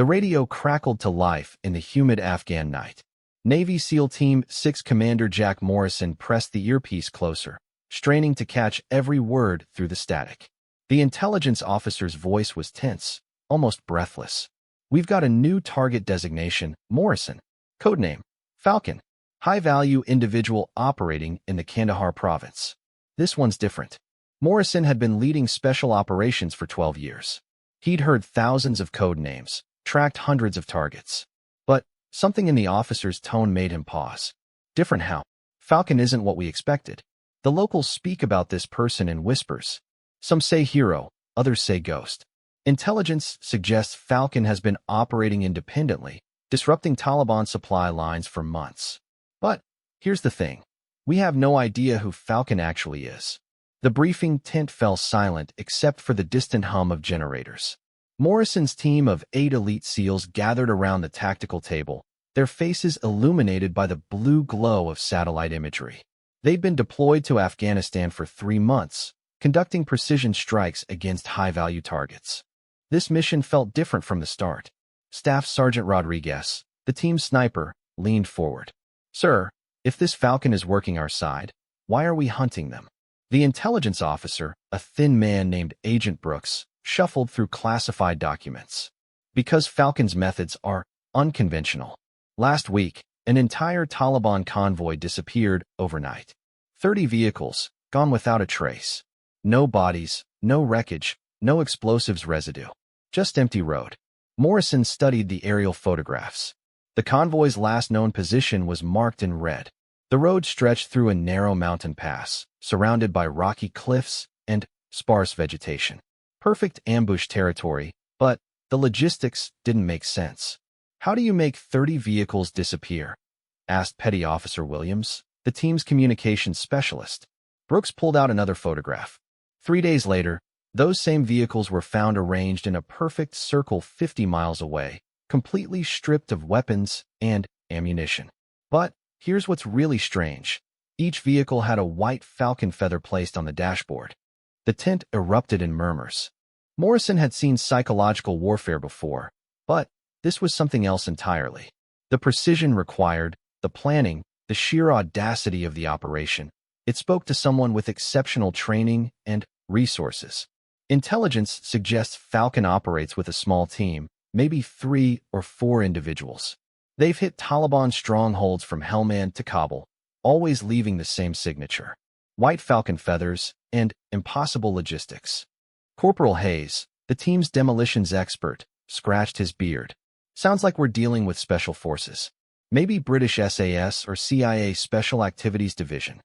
The radio crackled to life in the humid Afghan night. Navy SEAL Team 6 Commander Jack Morrison pressed the earpiece closer, straining to catch every word through the static. The intelligence officer's voice was tense, almost breathless. "We've got a new target designation, Morrison. Codename, Falcon. High-value individual operating in the Kandahar province. This one's different." Morrison had been leading special operations for 12 years. He'd heard thousands of code names, tracked hundreds of targets. But something in the officer's tone made him pause. "Different how? Falcon isn't what we expected." The locals speak about this person in whispers. Some say hero, others say ghost. Intelligence suggests Falcon has been operating independently, disrupting Taliban supply lines for months. But here's the thing. We have no idea who Falcon actually is. The briefing tent fell silent except for the distant hum of generators. Morrison's team of 8 elite SEALs gathered around the tactical table, their faces illuminated by the blue glow of satellite imagery. They'd been deployed to Afghanistan for 3 months, conducting precision strikes against high-value targets. This mission felt different from the start. Staff Sergeant Rodriguez, the team's sniper, leaned forward. "Sir, if this Falcon is working our side, why are we hunting them?" The intelligence officer, a thin man named Agent Brooks, shuffled through classified documents. "Because Falcon's methods are unconventional. Last week, an entire Taliban convoy disappeared overnight. 30 vehicles, gone without a trace. No bodies, no wreckage, no explosives residue. Just empty road." Morrison studied the aerial photographs. The convoy's last known position was marked in red. The road stretched through a narrow mountain pass, surrounded by rocky cliffs and sparse vegetation. Perfect ambush territory, but the logistics didn't make sense. "How do you make 30 vehicles disappear?" asked Petty Officer Williams, the team's communications specialist. Brooks pulled out another photograph. 3 days later, those same vehicles were found arranged in a perfect circle 50 miles away, completely stripped of weapons and ammunition. But here's what's really strange. Each vehicle had a white Falcon feather placed on the dashboard. The tent erupted in murmurs. Morrison had seen psychological warfare before, but this was something else entirely. The precision required, the planning, the sheer audacity of the operation. It spoke to someone with exceptional training and resources. Intelligence suggests Falcon operates with a small team, maybe 3 or 4 individuals. They've hit Taliban strongholds from Helmand to Kabul, always leaving the same signature. White Falcon feathers and impossible logistics. Corporal Hayes, the team's demolitions expert, scratched his beard. "Sounds like we're dealing with special forces. Maybe British SAS or CIA Special Activities Division."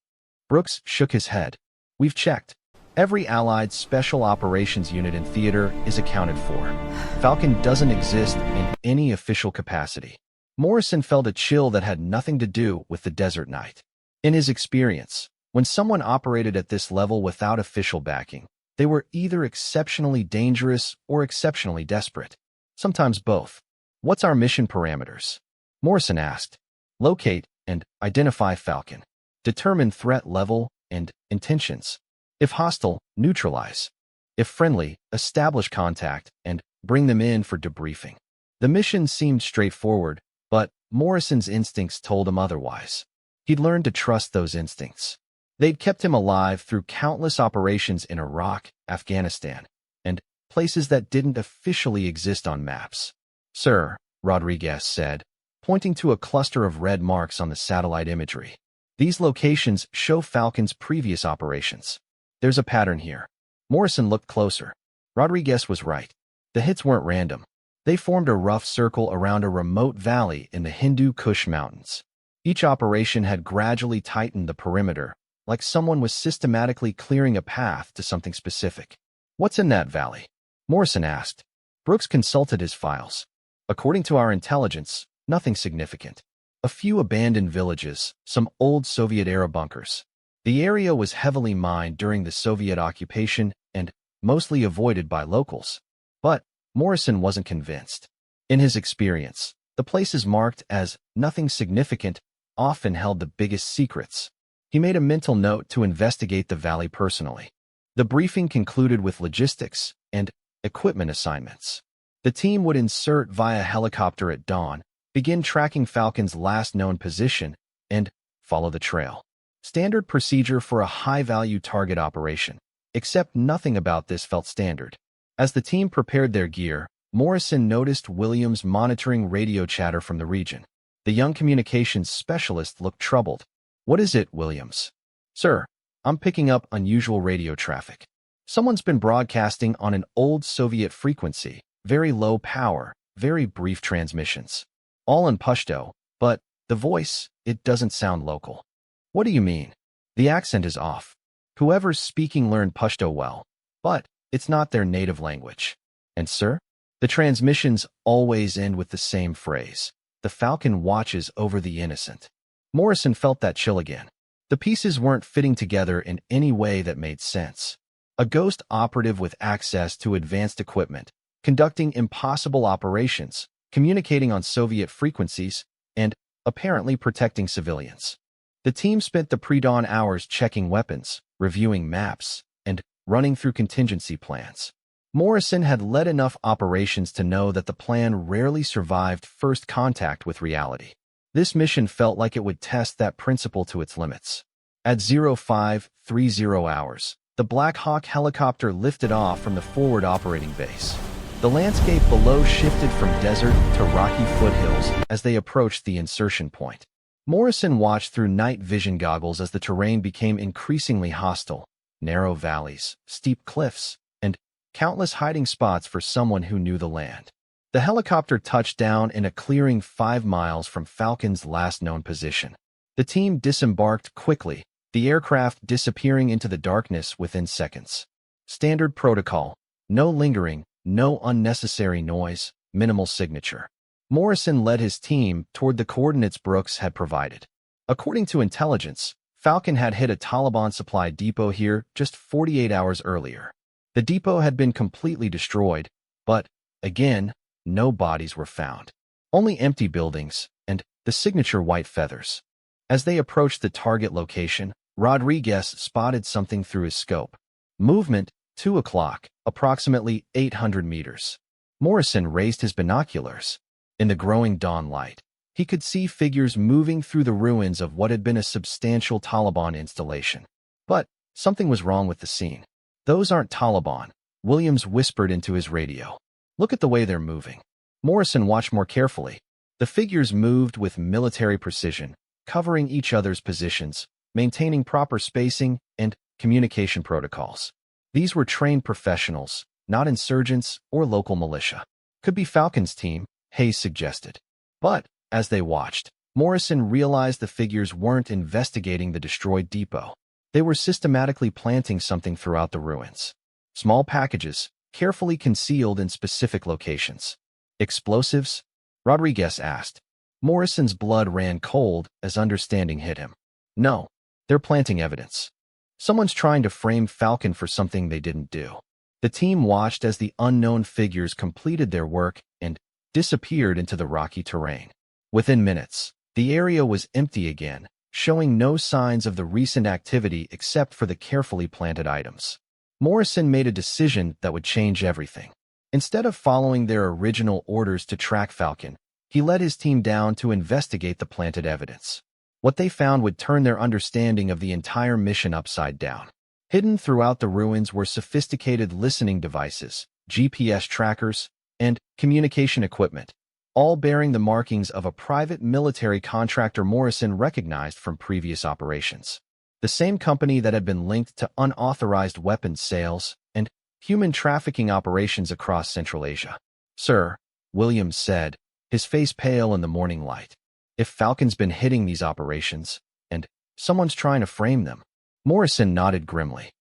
Brooks shook his head. "We've checked. Every Allied Special Operations Unit in theater is accounted for. Falcon doesn't exist in any official capacity." Morrison felt a chill that had nothing to do with the desert night. In his experience, when someone operated at this level without official backing, they were either exceptionally dangerous or exceptionally desperate. Sometimes both. "What's our mission parameters?" Morrison asked. "Locate and identify Falcon. Determine threat level and intentions. If hostile, neutralize. If friendly, establish contact and bring them in for debriefing." The mission seemed straightforward, but Morrison's instincts told him otherwise. He'd learned to trust those instincts. They'd kept him alive through countless operations in Iraq, Afghanistan, and places that didn't officially exist on maps. "Sir," Rodriguez said, pointing to a cluster of red marks on the satellite imagery. "These locations show Falcon's previous operations. There's a pattern here." Morrison looked closer. Rodriguez was right. The hits weren't random. They formed a rough circle around a remote valley in the Hindu Kush Mountains. Each operation had gradually tightened the perimeter, like someone was systematically clearing a path to something specific. "What's in that valley?" Morrison asked. Brooks consulted his files. "According to our intelligence, nothing significant. A few abandoned villages, some old Soviet-era bunkers. The area was heavily mined during the Soviet occupation and mostly avoided by locals." But Morrison wasn't convinced. In his experience, the places marked as nothing significant often held the biggest secrets. He made a mental note to investigate the valley personally. The briefing concluded with logistics and equipment assignments. The team would insert via helicopter at dawn, begin tracking Falcon's last known position, and follow the trail. Standard procedure for a high-value target operation, except nothing about this felt standard. As the team prepared their gear, Morrison noticed Williams monitoring radio chatter from the region. The young communications specialist looked troubled. "What is it, Williams?" "Sir, I'm picking up unusual radio traffic. Someone's been broadcasting on an old Soviet frequency, very low power, very brief transmissions. All in Pashto, but the voice, it doesn't sound local." "What do you mean?" "The accent is off. Whoever's speaking learned Pashto well, but it's not their native language." "And sir?" "The transmissions always end with the same phrase. The Falcon watches over the innocent." Morrison felt that chill again. The pieces weren't fitting together in any way that made sense. A ghost operative with access to advanced equipment, conducting impossible operations, communicating on Soviet frequencies, and apparently protecting civilians. The team spent the pre-dawn hours checking weapons, reviewing maps, and running through contingency plans. Morrison had led enough operations to know that the plan rarely survived first contact with reality. This mission felt like it would test that principle to its limits. At 0530 hours, the Black Hawk helicopter lifted off from the forward operating base. The landscape below shifted from desert to rocky foothills as they approached the insertion point. Morrison watched through night vision goggles as the terrain became increasingly hostile. Narrow valleys, steep cliffs, and countless hiding spots for someone who knew the land. The helicopter touched down in a clearing 5 miles from Falcon's last known position. The team disembarked quickly, the aircraft disappearing into the darkness within seconds. Standard protocol: no lingering, no unnecessary noise, minimal signature. Morrison led his team toward the coordinates Brooks had provided. According to intelligence, Falcon had hit a Taliban supply depot here just 48 hours earlier. The depot had been completely destroyed, but, again, no bodies were found. Only empty buildings and the signature white feathers. As they approached the target location, Rodriguez spotted something through his scope. Movement, 2 o'clock, approximately 800 meters. Morrison raised his binoculars. In the growing dawn light, he could see figures moving through the ruins of what had been a substantial Taliban installation. But something was wrong with the scene. "Those aren't Taliban," Williams whispered into his radio. "Look at the way they're moving." Morrison watched more carefully. The figures moved with military precision, covering each other's positions, maintaining proper spacing and communication protocols. These were trained professionals, not insurgents or local militia. "Could be Falcon's team," Hayes suggested. But, as they watched, Morrison realized the figures weren't investigating the destroyed depot. They were systematically planting something throughout the ruins. Small packages, carefully concealed in specific locations. "Explosives?" Rodriguez asked. Morrison's blood ran cold as understanding hit him. "No, they're planting evidence. Someone's trying to frame Falcon for something they didn't do." The team watched as the unknown figures completed their work and disappeared into the rocky terrain. Within minutes, the area was empty again, showing no signs of the recent activity except for the carefully planted items. Morrison made a decision that would change everything. Instead of following their original orders to track Falcon, he led his team down to investigate the planted evidence. What they found would turn their understanding of the entire mission upside down. Hidden throughout the ruins were sophisticated listening devices, GPS trackers, and communication equipment, all bearing the markings of a private military contractor Morrison recognized from previous operations. The same company that had been linked to unauthorized weapons sales and human trafficking operations across Central Asia. "Sir," Williams said, his face pale in the morning light, "if Falcon's been hitting these operations, and someone's trying to frame them." Morrison nodded grimly.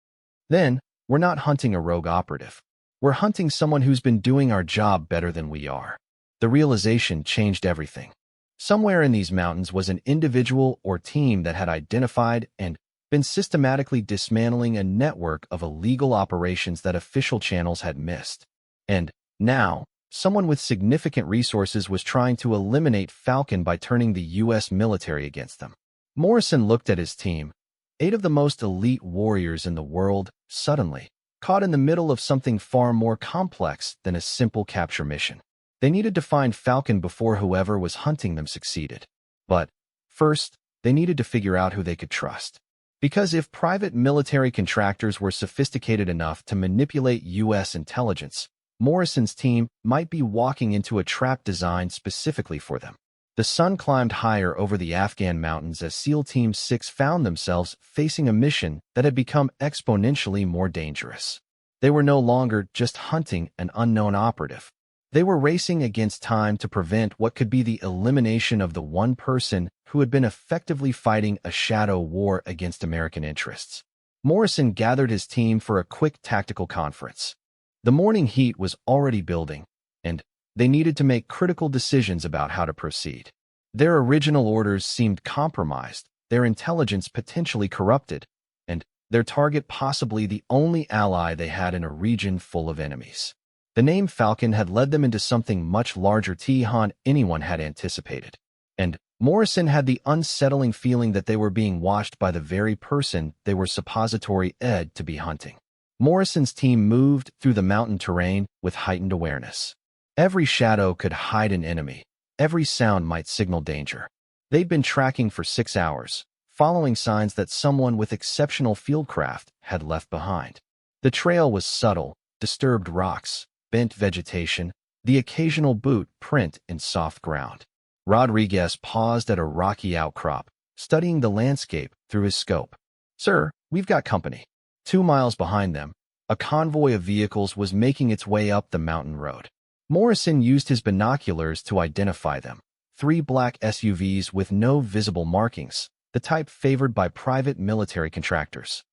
"Then, we're not hunting a rogue operative. We're hunting someone who's been doing our job better than we are." The realization changed everything. Somewhere in these mountains was an individual or team that had identified and been systematically dismantling a network of illegal operations that official channels had missed. And now, someone with significant resources was trying to eliminate Falcon by turning the U.S. military against them. Morrison looked at his team, 8 of the most elite warriors in the world, suddenly caught in the middle of something far more complex than a simple capture mission. They needed to find Falcon before whoever was hunting them succeeded. But first, they needed to figure out who they could trust. Because if private military contractors were sophisticated enough to manipulate U.S. intelligence, Morrison's team might be walking into a trap designed specifically for them. The sun climbed higher over the Afghan mountains as SEAL Team 6 found themselves facing a mission that had become exponentially more dangerous. They were no longer just hunting an unknown operative. They were racing against time to prevent what could be the elimination of the one person who had been effectively fighting a shadow war against American interests. Morrison gathered his team for a quick tactical conference. The morning heat was already building, and they needed to make critical decisions about how to proceed. Their original orders seemed compromised, their intelligence potentially corrupted, and their target possibly the only ally they had in a region full of enemies. The name Falcon had led them into something much larger than anyone had anticipated. And Morrison had the unsettling feeling that they were being watched by the very person they were suppository to be hunting. Morrison's team moved through the mountain terrain with heightened awareness. Every shadow could hide an enemy. Every sound might signal danger. They'd been tracking for 6 hours, following signs that someone with exceptional fieldcraft had left behind. The trail was subtle, disturbed rocks, bent vegetation, the occasional boot print in soft ground. Rodriguez paused at a rocky outcrop, studying the landscape through his scope. "Sir, we've got company." 2 miles behind them, a convoy of vehicles was making its way up the mountain road. Morrison used his binoculars to identify them. 3 black SUVs with no visible markings, the type favored by private military contractors.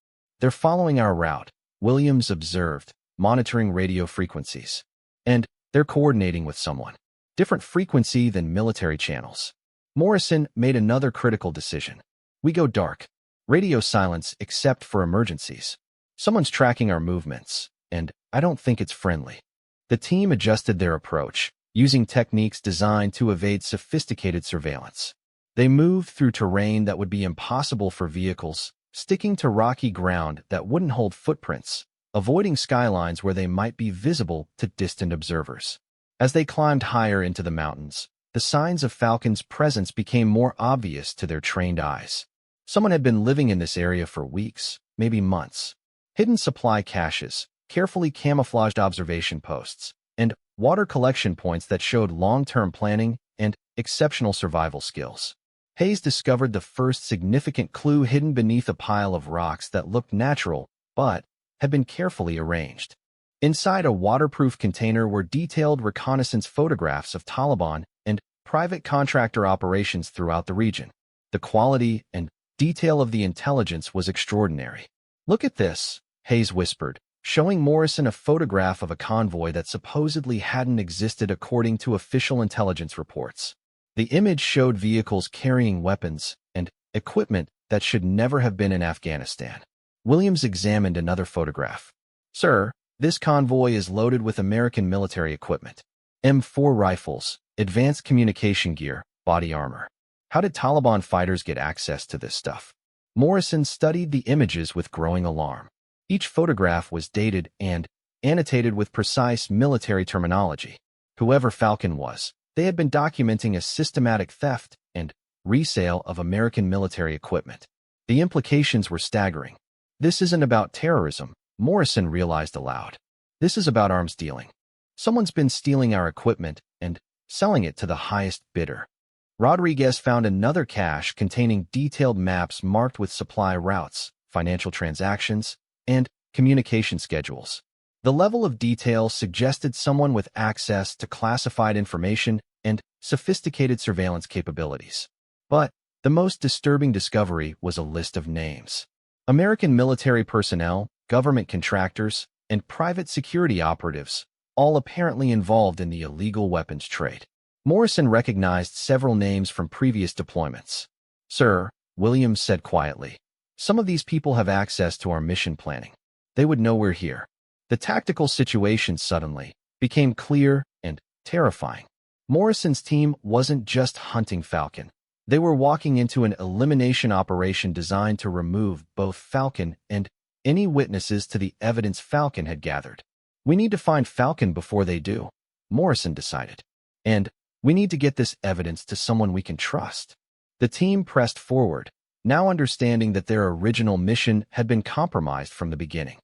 "They're following our route," Williams observed, monitoring radio frequencies. "And they're coordinating with someone. Different frequency than military channels." Morrison made another critical decision. "We go dark. Radio silence except for emergencies. Someone's tracking our movements, and I don't think it's friendly." The team adjusted their approach, using techniques designed to evade sophisticated surveillance. They moved through terrain that would be impossible for vehicles, sticking to rocky ground that wouldn't hold footprints, avoiding skylines where they might be visible to distant observers. As they climbed higher into the mountains, the signs of Falcon's presence became more obvious to their trained eyes. Someone had been living in this area for weeks, maybe months. Hidden supply caches, carefully camouflaged observation posts, and water collection points that showed long-term planning and exceptional survival skills. Hayes discovered the first significant clue hidden beneath a pile of rocks that looked natural, but had been carefully arranged. Inside a waterproof container were detailed reconnaissance photographs of Taliban and private contractor operations throughout the region. The quality and detail of the intelligence was extraordinary. "Look at this," Hayes whispered, showing Morrison a photograph of a convoy that supposedly hadn't existed according to official intelligence reports. The image showed vehicles carrying weapons and equipment that should never have been in Afghanistan. Williams examined another photograph. "Sir, this convoy is loaded with American military equipment. M4 rifles, advanced communication gear, body armor. How did Taliban fighters get access to this stuff?" Morrison studied the images with growing alarm. Each photograph was dated and annotated with precise military terminology. Whoever Falcon was, they had been documenting a systematic theft and resale of American military equipment. The implications were staggering. "This isn't about terrorism," Morrison realized aloud. "This is about arms dealing. Someone's been stealing our equipment and selling it to the highest bidder." Rodriguez found another cache containing detailed maps marked with supply routes, financial transactions, and communication schedules. The level of detail suggested someone with access to classified information and sophisticated surveillance capabilities. But the most disturbing discovery was a list of names. American military personnel, government contractors, and private security operatives, all apparently involved in the illegal weapons trade. Morrison recognized several names from previous deployments. "Sir," Williams said quietly, "some of these people have access to our mission planning. They would know we're here." The tactical situation suddenly became clear and terrifying. Morrison's team wasn't just hunting Falcon. They were walking into an elimination operation designed to remove both Falcon and any witnesses to the evidence Falcon had gathered. We need to find Falcon before they do, Morrison decided. And we need to get this evidence to someone we can trust. The team pressed forward, now understanding that their original mission had been compromised from the beginning.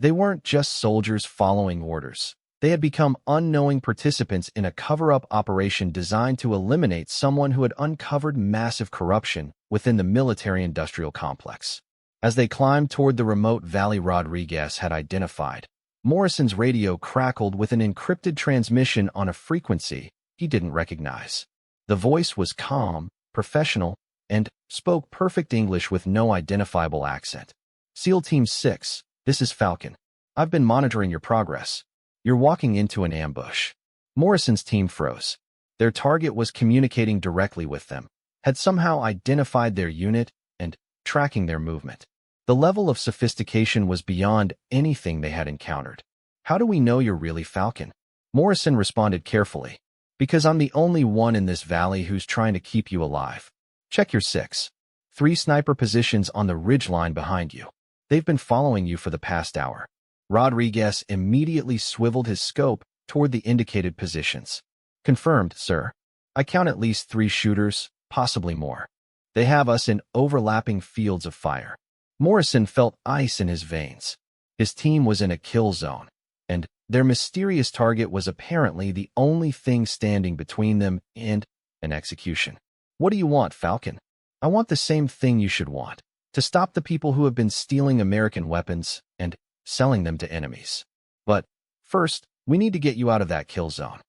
They weren't just soldiers following orders. They had become unknowing participants in a cover-up operation designed to eliminate someone who had uncovered massive corruption within the military-industrial complex. As they climbed toward the remote valley Rodriguez had identified, Morrison's radio crackled with an encrypted transmission on a frequency he didn't recognize. The voice was calm, professional, and spoke perfect English with no identifiable accent. SEAL Team 6, this is Falcon. I've been monitoring your progress. You're walking into an ambush. Morrison's team froze. Their target was communicating directly with them, had somehow identified their unit, and tracking their movement. The level of sophistication was beyond anything they had encountered. How do we know you're really Falcon? Morrison responded carefully. Because I'm the only one in this valley who's trying to keep you alive. Check your 6. 3 sniper positions on the ridgeline behind you. They've been following you for the past hour. Rodriguez immediately swiveled his scope toward the indicated positions. Confirmed, sir. I count at least 3 shooters, possibly more. They have us in overlapping fields of fire. Morrison felt ice in his veins. His team was in a kill zone, and their mysterious target was apparently the only thing standing between them and an execution. What do you want, Falcon? I want the same thing you should want. To stop the people who have been stealing American weapons and selling them to enemies. But first, we need to get you out of that kill zone.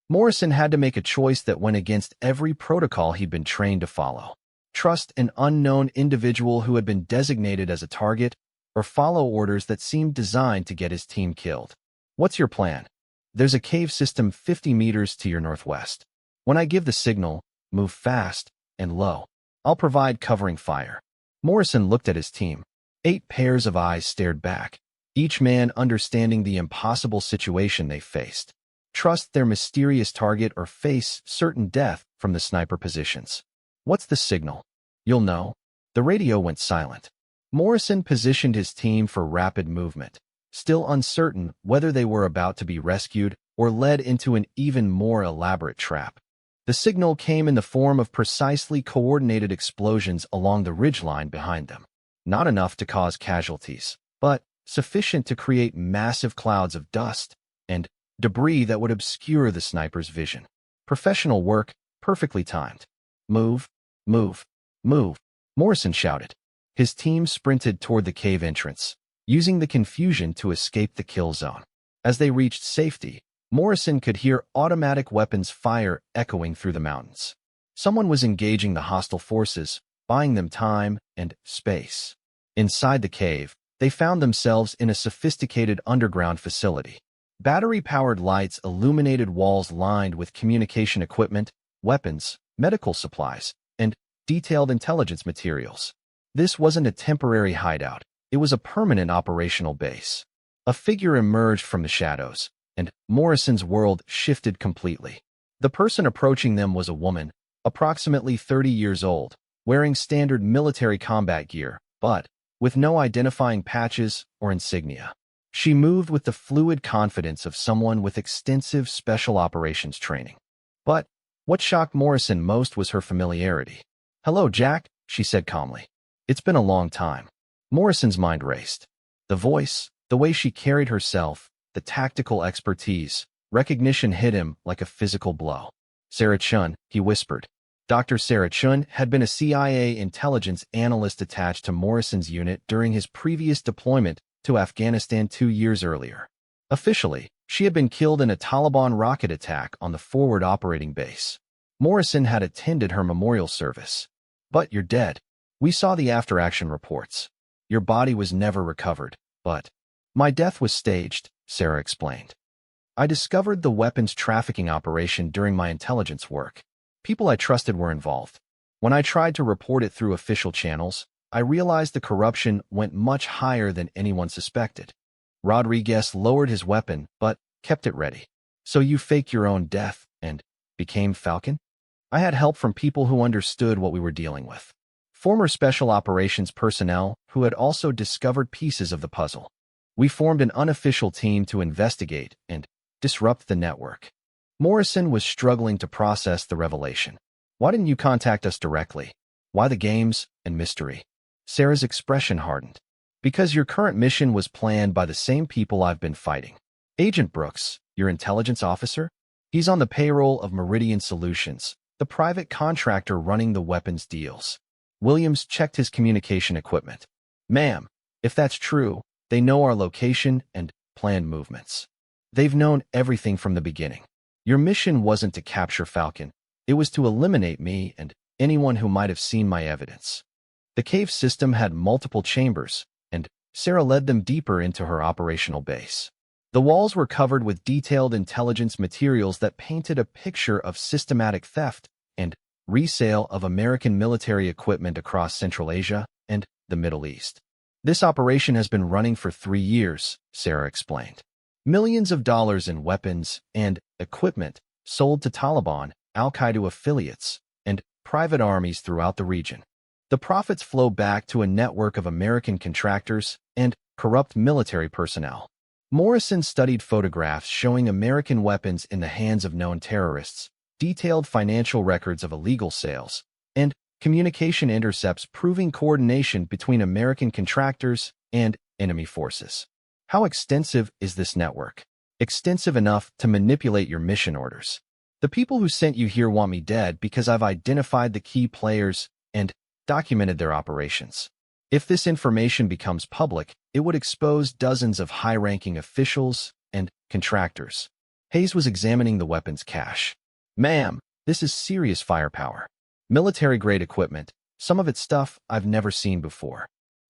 Morrison had to make a choice that went against every protocol he'd been trained to follow. Trust an unknown individual who had been designated as a target, or follow orders that seemed designed to get his team killed. What's your plan? There's a cave system 50 meters to your northwest. When I give the signal, move fast and low. I'll provide covering fire. Morrison looked at his team. 8 pairs of eyes stared back, each man understanding the impossible situation they faced. Trust their mysterious target or face certain death from the sniper positions. What's the signal? You'll know. The radio went silent. Morrison positioned his team for rapid movement, still uncertain whether they were about to be rescued or led into an even more elaborate trap. The signal came in the form of precisely coordinated explosions along the ridgeline behind them. Not enough to cause casualties, but sufficient to create massive clouds of dust and debris that would obscure the sniper's vision. Professional work, perfectly timed. Move, move, move, Morrison shouted. His team sprinted toward the cave entrance, using the confusion to escape the kill zone. As they reached safety, Morrison could hear automatic weapons fire echoing through the mountains. Someone was engaging the hostile forces, buying them time and space. Inside the cave, they found themselves in a sophisticated underground facility. Battery-powered lights illuminated walls lined with communication equipment, weapons, medical supplies, and detailed intelligence materials. This wasn't a temporary hideout. It was a permanent operational base. A figure emerged from the shadows, and Morrison's world shifted completely. The person approaching them was a woman, approximately 30 years old, wearing standard military combat gear, but with no identifying patches or insignia. She moved with the fluid confidence of someone with extensive special operations training. But what shocked Morrison most was her familiarity. "Hello, Jack," she said calmly. "It's been a long time." Morrison's mind raced. The voice, the way she carried herself, the tactical expertise, recognition hit him like a physical blow. "Sarah Chun," he whispered. Dr. Sarah Chun had been a CIA intelligence analyst attached to Morrison's unit during his previous deployment to Afghanistan 2 years earlier. Officially, she had been killed in a Taliban rocket attack on the forward operating base. Morrison had attended her memorial service. "But you're dead. We saw the after-action reports. Your body was never recovered, but my death was staged," Sarah explained. "I discovered the weapons trafficking operation during my intelligence work. People I trusted were involved. When I tried to report it through official channels, I realized the corruption went much higher than anyone suspected." Rodriguez lowered his weapon, but kept it ready. "So you faked your own death and became Falcon?" "I had help from people who understood what we were dealing with." former Special Operations personnel who had also discovered pieces of the puzzle. We formed an unofficial team to investigate and disrupt the network. Morrison was struggling to process the revelation. Why didn't you contact us directly? Why the games and mystery? Sarah's expression hardened. Because your current mission was planned by the same people I've been fighting. Agent Brooks, your intelligence officer? He's on the payroll of Meridian Solutions, the private contractor running the weapons deals. Williams checked his communication equipment. Ma'am, if that's true, they know our location and planned movements. They've known everything from the beginning. Your mission wasn't to capture Falcon. It was to eliminate me and anyone who might have seen my evidence. The cave system had multiple chambers, and Sarah led them deeper into her operational base. The walls were covered with detailed intelligence materials that painted a picture of systematic theft and resale of American military equipment across Central Asia and the Middle East. This operation has been running for 3 years, Sarah explained. Millions of dollars in weapons and equipment sold to Taliban, Al-Qaeda affiliates, and private armies throughout the region. The profits flow back to a network of American contractors and corrupt military personnel. Morrison studied photographs showing American weapons in the hands of known terrorists, detailed financial records of illegal sales, and communication intercepts proving coordination between American contractors and enemy forces. How extensive is this network? Extensive enough to manipulate your mission orders. The people who sent you here want me dead because I've identified the key players and documented their operations. If this information becomes public, it would expose dozens of high-ranking officials and contractors. Hayes was examining the weapons cache. Ma'am, this is serious firepower. Military-grade equipment, some of it's stuff I've never seen before.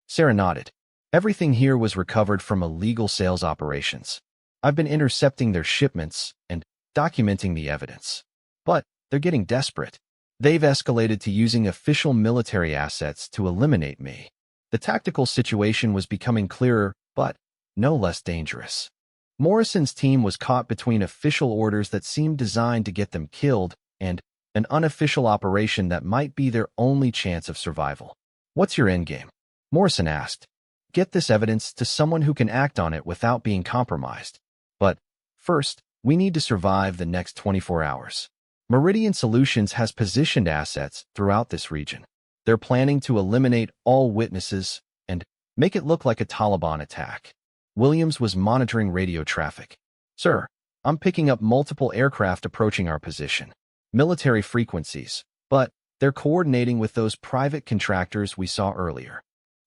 Sarah nodded. Everything here was recovered from illegal sales operations. I've been intercepting their shipments and documenting the evidence. But they're getting desperate. They've escalated to using official military assets to eliminate me. The tactical situation was becoming clearer, but no less dangerous. Morrison's team was caught between official orders that seemed designed to get them killed and an unofficial operation that might be their only chance of survival. What's your endgame? Morrison asked. Get this evidence to someone who can act on it without being compromised. But first, we need to survive the next 24 hours. Meridian Solutions has positioned assets throughout this region. They're planning to eliminate all witnesses and make it look like a Taliban attack. Williams was monitoring radio traffic. Sir, I'm picking up multiple aircraft approaching our position. Military frequencies, but they're coordinating with those private contractors we saw earlier.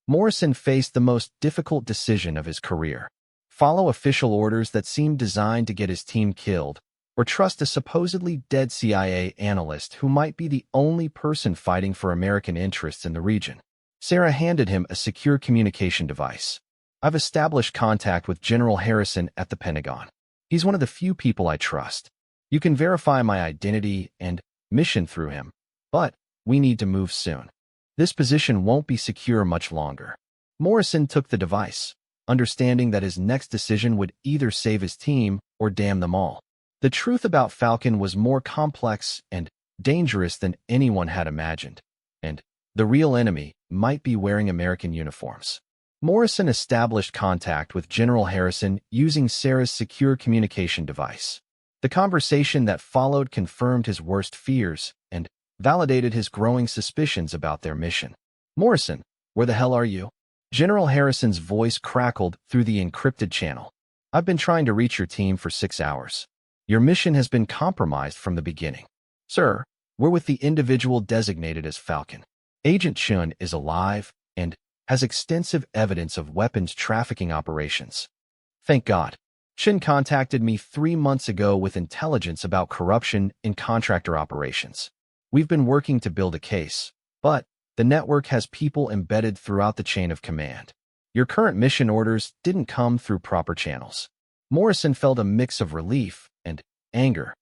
Morrison faced the most difficult decision of his career. Follow official orders that seemed designed to get his team killed, or trust a supposedly dead CIA analyst who might be the only person fighting for American interests in the region. Sarah handed him a secure communication device. I've established contact with General Harrison at the Pentagon. He's one of the few people I trust. You can verify my identity and mission through him, but we need to move soon. This position won't be secure much longer. Morrison took the device, understanding that his next decision would either save his team or damn them all. The truth about Falcon was more complex and dangerous than anyone had imagined, and the real enemy might be wearing American uniforms. Morrison established contact with General Harrison using Sarah's secure communication device. The conversation that followed confirmed his worst fears and validated his growing suspicions about their mission. Morrison, where the hell are you? General Harrison's voice crackled through the encrypted channel. I've been trying to reach your team for 6 hours. Your mission has been compromised from the beginning. Sir, we're with the individual designated as Falcon. Agent Chun is alive and has extensive evidence of weapons trafficking operations. Thank God. Chun contacted me 3 months ago with intelligence about corruption in contractor operations. We've been working to build a case, but the network has people embedded throughout the chain of command. Your current mission orders didn't come through proper channels. Morrison felt a mix of relief and anger.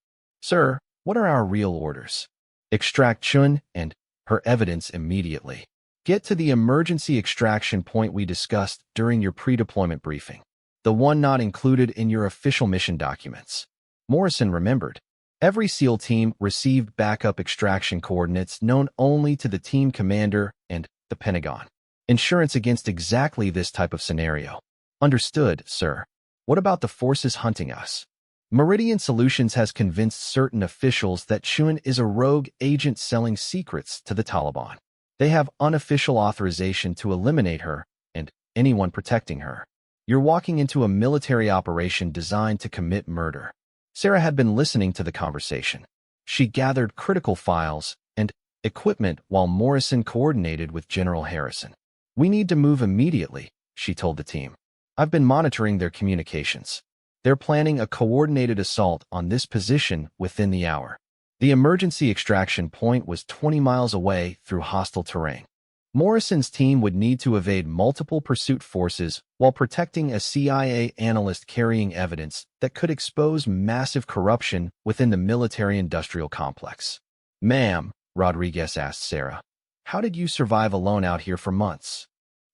Sir, what are our real orders? Extract Chun and her evidence immediately. Get to the emergency extraction point we discussed during your pre-deployment briefing, the one not included in your official mission documents. Morrison remembered. Every SEAL team received backup extraction coordinates known only to the team commander and the Pentagon. Insurance against exactly this type of scenario. Understood, sir. What about the forces hunting us? Meridian Solutions has convinced certain officials that Chun is a rogue agent selling secrets to the Taliban. They have unofficial authorization to eliminate her and anyone protecting her. You're walking into a military operation designed to commit murder. Sarah had been listening to the conversation. She gathered critical files and equipment while Morrison coordinated with General Harrison. We need to move immediately, she told the team. I've been monitoring their communications. They're planning a coordinated assault on this position within the hour. The emergency extraction point was 20 miles away through hostile terrain. Morrison's team would need to evade multiple pursuit forces while protecting a CIA analyst carrying evidence that could expose massive corruption within the military-industrial complex. Ma'am, Rodriguez asked Sarah, how did you survive alone out here for months?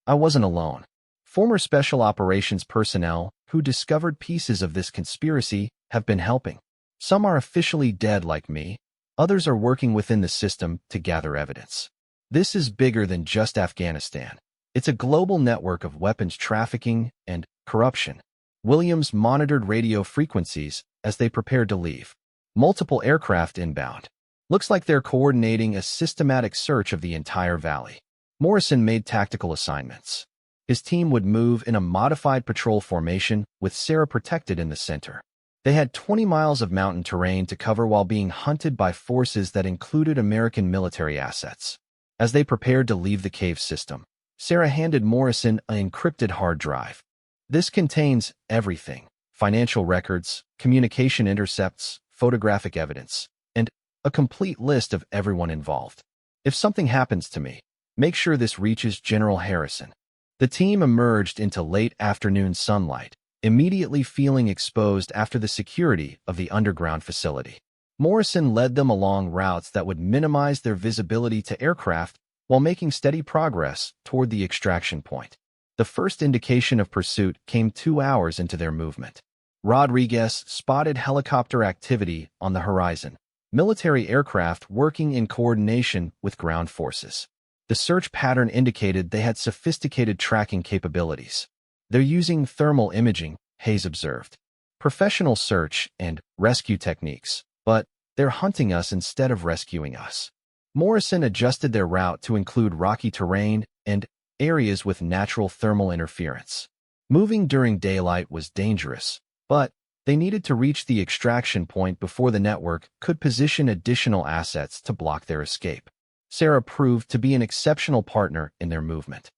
I wasn't alone. Former Special Operations personnel who discovered pieces of this conspiracy have been helping. Some are officially dead like me. Others are working within the system to gather evidence. This is bigger than just Afghanistan. It's a global network of weapons trafficking and corruption. Williams monitored radio frequencies as they prepared to leave. Multiple aircraft inbound. Looks like they're coordinating a systematic search of the entire valley. Morrison made tactical assignments. His team would move in a modified patrol formation with Sarah protected in the center. They had 20 miles of mountain terrain to cover while being hunted by forces that included American military assets. As they prepared to leave the cave system, Sarah handed Morrison an encrypted hard drive. This contains everything: financial records, communication intercepts, photographic evidence, and a complete list of everyone involved. If something happens to me, make sure this reaches General Harrison. The team emerged into late afternoon sunlight, immediately feeling exposed after the security of the underground facility. Morrison led them along routes that would minimize their visibility to aircraft while making steady progress toward the extraction point. The first indication of pursuit came 2 hours into their movement. Rodriguez spotted helicopter activity on the horizon, military aircraft working in coordination with ground forces. The search pattern indicated they had sophisticated tracking capabilities. They're using thermal imaging, Hayes observed, professional search and rescue techniques, but they're hunting us instead of rescuing us. Morrison adjusted their route to include rocky terrain and areas with natural thermal interference. Moving during daylight was dangerous, but they needed to reach the extraction point before the network could position additional assets to block their escape. Sarah proved to be an exceptional partner in their movement.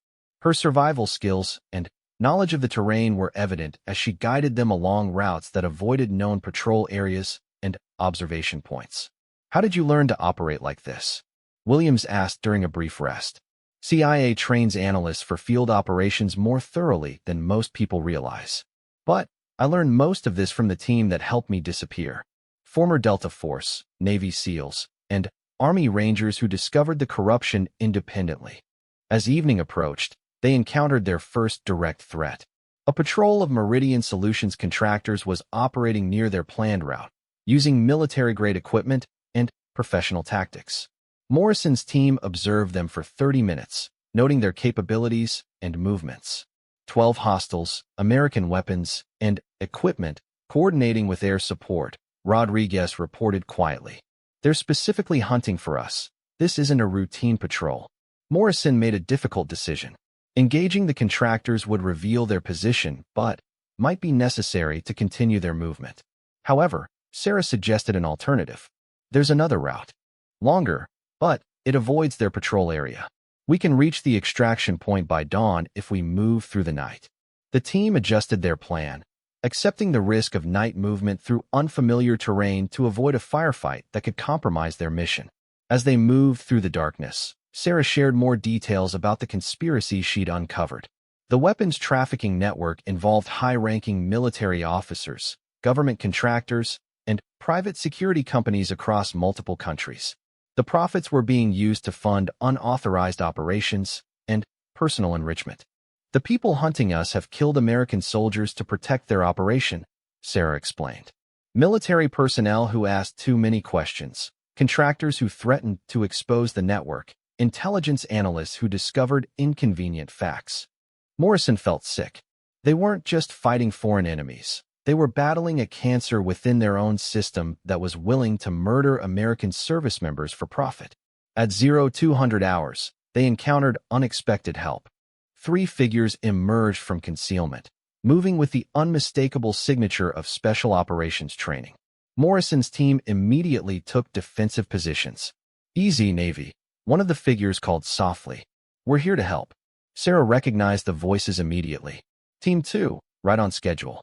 Her survival skills and knowledge of the terrain were evident as she guided them along routes that avoided known patrol areas and observation points. How did you learn to operate like this? Williams asked during a brief rest. CIA trains analysts for field operations more thoroughly than most people realize. But I learned most of this from the team that helped me disappear. Former Delta Force, Navy SEALs, and Army Rangers who discovered the corruption independently. As evening approached, they encountered their first direct threat. A patrol of Meridian Solutions contractors was operating near their planned route, using military-grade equipment and professional tactics. Morrison's team observed them for 30 minutes, noting their capabilities and movements. 12 hostiles, American weapons, and equipment coordinating with air support, Rodriguez reported quietly. They're specifically hunting for us. This isn't a routine patrol. Morrison made a difficult decision. Engaging the contractors would reveal their position, but might be necessary to continue their movement. However, Sarah suggested an alternative. There's another route. Longer, but it avoids their patrol area. We can reach the extraction point by dawn if we move through the night. The team adjusted their plan, accepting the risk of night movement through unfamiliar terrain to avoid a firefight that could compromise their mission. As they moved through the darkness, Sarah shared more details about the conspiracy she'd uncovered. The weapons trafficking network involved high-ranking military officers, government contractors, and private security companies across multiple countries. The profits were being used to fund unauthorized operations and personal enrichment. The people hunting us have killed American soldiers to protect their operation, Sarah explained. military personnel who asked too many questions, contractors who threatened to expose the network, intelligence analysts who discovered inconvenient facts. Morrison felt sick. They weren't just fighting foreign enemies. They were battling a cancer within their own system that was willing to murder American service members for profit. At 0200 hours, they encountered unexpected help. Three figures emerged from concealment, moving with the unmistakable signature of Special Operations training. Morrison's team immediately took defensive positions. "Easy, Navy," one of the figures called softly. "We're here to help." Sarah recognized the voices immediately. Team 2, right on schedule.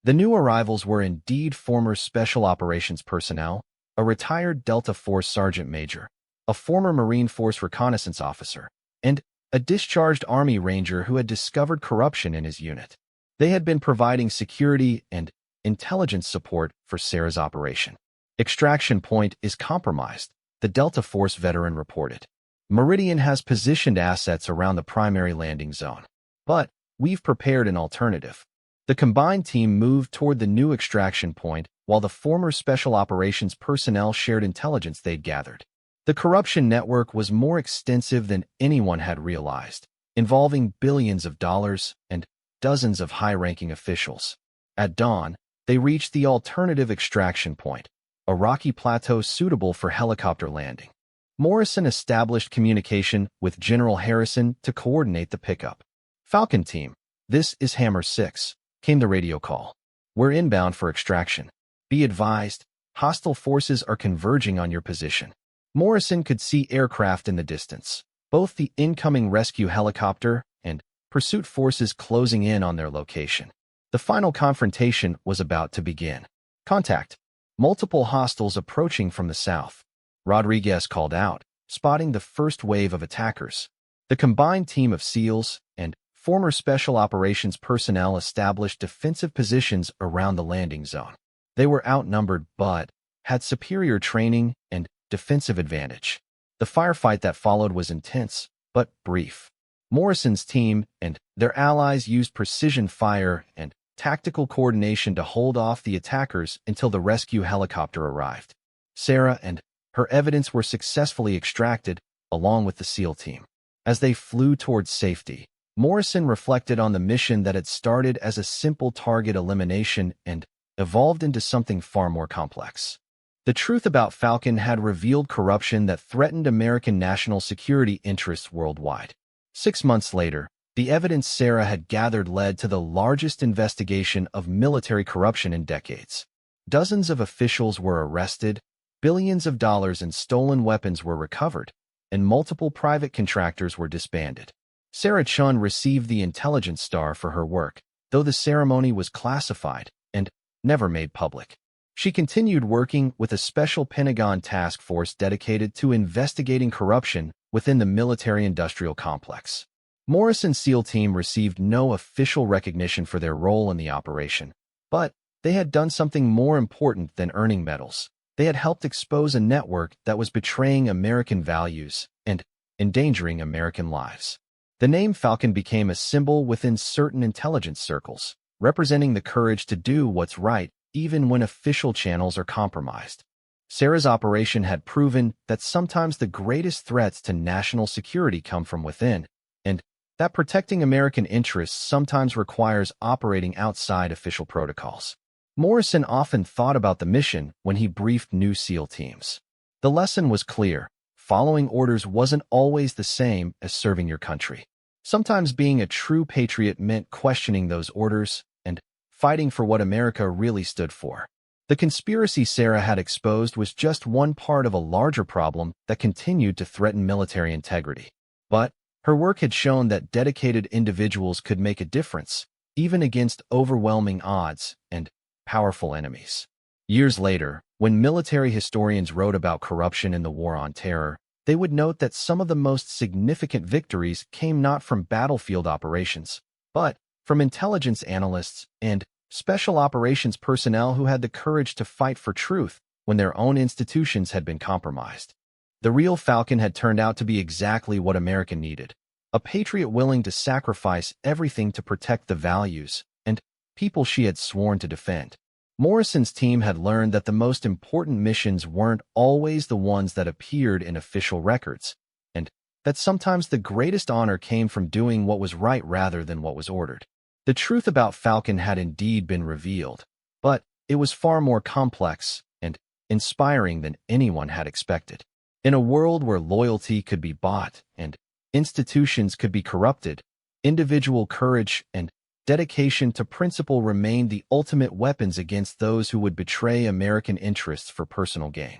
The new arrivals were indeed former Special Operations personnel, a retired Delta Force Sergeant Major, a former Marine Force reconnaissance officer, and a discharged Army Ranger who had discovered corruption in his unit. They had been providing security and intelligence support for Sarah's operation. "Extraction point is compromised," the Delta Force veteran reported. "Meridian has positioned assets around the primary landing zone, but we've prepared an alternative." The combined team moved toward the new extraction point while the former Special Operations personnel shared intelligence they'd gathered. The corruption network was more extensive than anyone had realized, involving billions of dollars and dozens of high-ranking officials. At dawn, they reached the alternative extraction point, a rocky plateau suitable for helicopter landing. Morrison established communication with General Harrison to coordinate the pickup. "Falcon team, this is Hammer 6, came the radio call. "We're inbound for extraction. Be advised, hostile forces are converging on your position." Morrison could see aircraft in the distance, both the incoming rescue helicopter and pursuit forces closing in on their location. The final confrontation was about to begin. "Contact. Multiple hostiles approaching from the south," Rodriguez called out, spotting the first wave of attackers. The combined team of SEALs and former Special Operations personnel established defensive positions around the landing zone. They were outnumbered but had superior training and defensive advantage. The firefight that followed was intense, but brief. Morrison's team and their allies used precision fire and tactical coordination to hold off the attackers until the rescue helicopter arrived. Sarah and her evidence were successfully extracted, along with the SEAL team. As they flew towards safety, Morrison reflected on the mission that had started as a simple target elimination and evolved into something far more complex. The truth about Falcon had revealed corruption that threatened American national security interests worldwide. 6 months later, the evidence Sarah had gathered led to the largest investigation of military corruption in decades. Dozens of officials were arrested, billions of dollars in stolen weapons were recovered, and multiple private contractors were disbanded. Sarah Chun received the Intelligence Star for her work, though the ceremony was classified and never made public. She continued working with a special Pentagon task force dedicated to investigating corruption within the military-industrial complex. Morrison's SEAL team received no official recognition for their role in the operation, but they had done something more important than earning medals. They had helped expose a network that was betraying American values and endangering American lives. The name Falcon became a symbol within certain intelligence circles, representing the courage to do what's right even when official channels are compromised. Sarah's operation had proven that sometimes the greatest threats to national security come from within, and that protecting American interests sometimes requires operating outside official protocols. Morrison often thought about the mission when he briefed new SEAL teams. The lesson was clear: following orders wasn't always the same as serving your country. Sometimes being a true patriot meant questioning those orders and fighting for what America really stood for. The conspiracy Sarah had exposed was just one part of a larger problem that continued to threaten military integrity. But her work had shown that dedicated individuals could make a difference, even against overwhelming odds and powerful enemies. Years later, when military historians wrote about corruption in the War on Terror, they would note that some of the most significant victories came not from battlefield operations, but from intelligence analysts and special operations personnel who had the courage to fight for truth when their own institutions had been compromised. The real Falcon had turned out to be exactly what America needed: a patriot willing to sacrifice everything to protect the values and people she had sworn to defend. Morrison's team had learned that the most important missions weren't always the ones that appeared in official records, and that sometimes the greatest honor came from doing what was right rather than what was ordered. The truth about Falcon had indeed been revealed, but it was far more complex and inspiring than anyone had expected. In a world where loyalty could be bought and institutions could be corrupted, individual courage and dedication to principle remained the ultimate weapons against those who would betray American interests for personal gain.